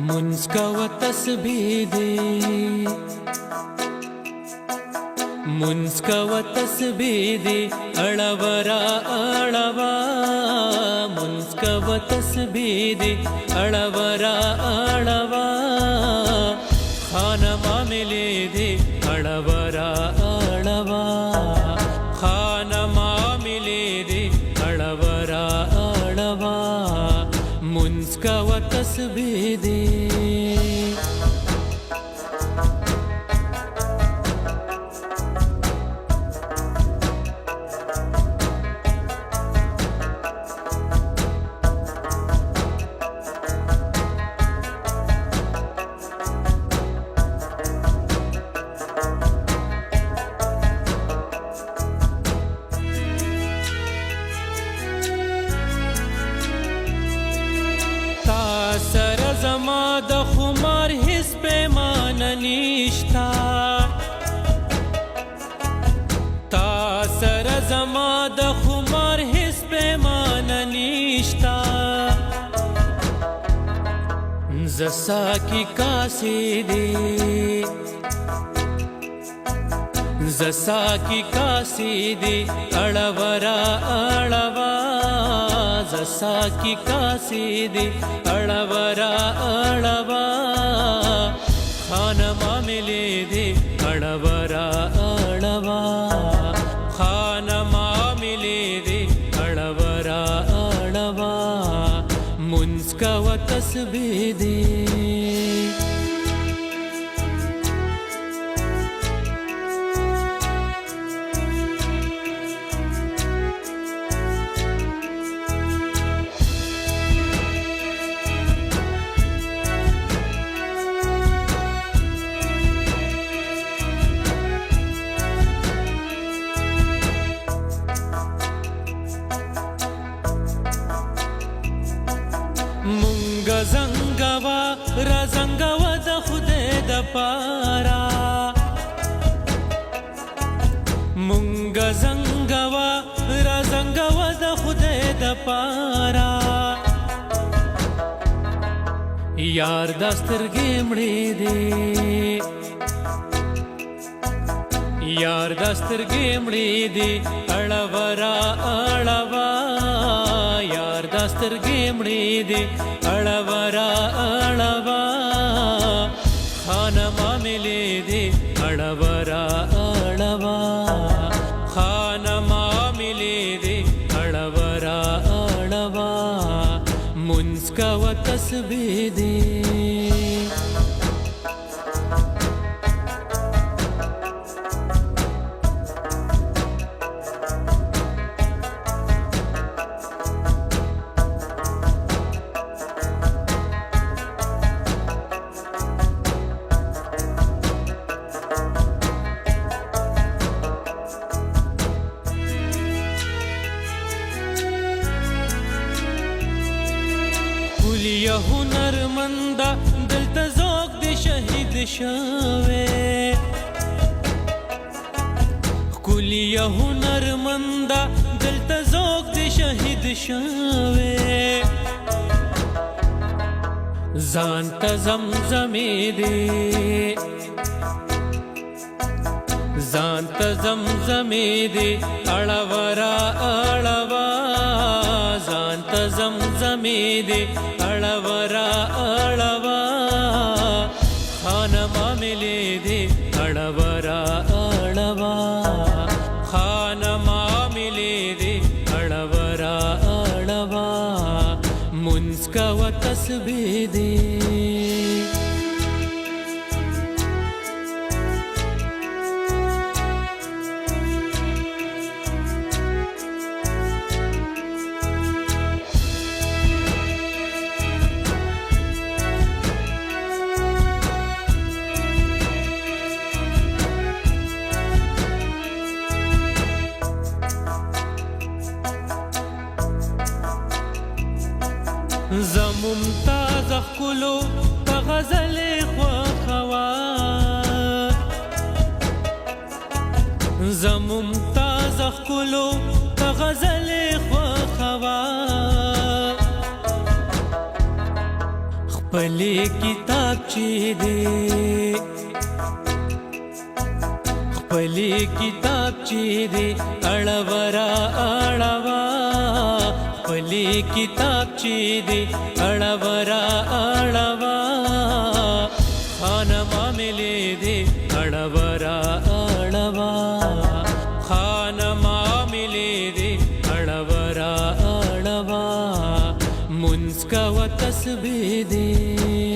मुन्स्कव तस्बीह दे, मुन्स्कव तस्बीह दे अळवरा अळवा, मुन्स्कव तस्बीह दे अळवरा अळवा, खानमा मिले दे अळवरा अळवा, खानमा मिले दे अळवरा अळवा, मुन्स्कव तस्बीह दे। सर जमा द खुमार हिस पैमान निष्ठा, ता सर जमा द खुमार हिस पैमान निष्ठा, जसा की कासे दे, जसा की कासे दे अळवरा अळवा, जसा की कासे दे अळवरा अळवा, खानमा मिले दे अळवरा अळवा, खानमा मिले दे अळवरा अळवा, मुन्स्कव तस्बीह दे। मुंग जंगवा रजंगवा द खुदे द पारा, मुंग जंगवा रजंगवा द खुदे द पारा, यार दस्तरगे मड़े दे, यार दस्तरगे मड़े दे अळवरा अळवा, यार दस्तरगे मड़े दे अळवरा अळवा, खानमा मिले दे अळवरा अळवा, खानमा मिले दे अळवरा अळवा, मुन्स्कव तस्बीह दे। कुलिया हुनरमंदा दिलता ज़ौक़ दे शहीद शवे, कुलिया हुनरमंदा दिलता ज़ौक़ दे शहीद शवे, जानता ज़मज़मे दे, जानता ज़मज़मे दे अळवरा अळवा, जानता ज़मज़मे दे अळवरा अळवा, खानमा मिले दे अळवरा अळवा, खानमा मिले दे अळवरा अळवा, मुन्स्कव तस्बीह दे। زممتاز خلو تغزل خوا زممتاز خلو غزل خوخوا خپلی کتاب چی دی خپلی کتاب چی دی اړورا اړوا خپلی کتاب چی دی اړورا اړوا خانما ملي دی اړورا اړوا خانما ملي دی اړورا اړوا منسکا و تسبیح دی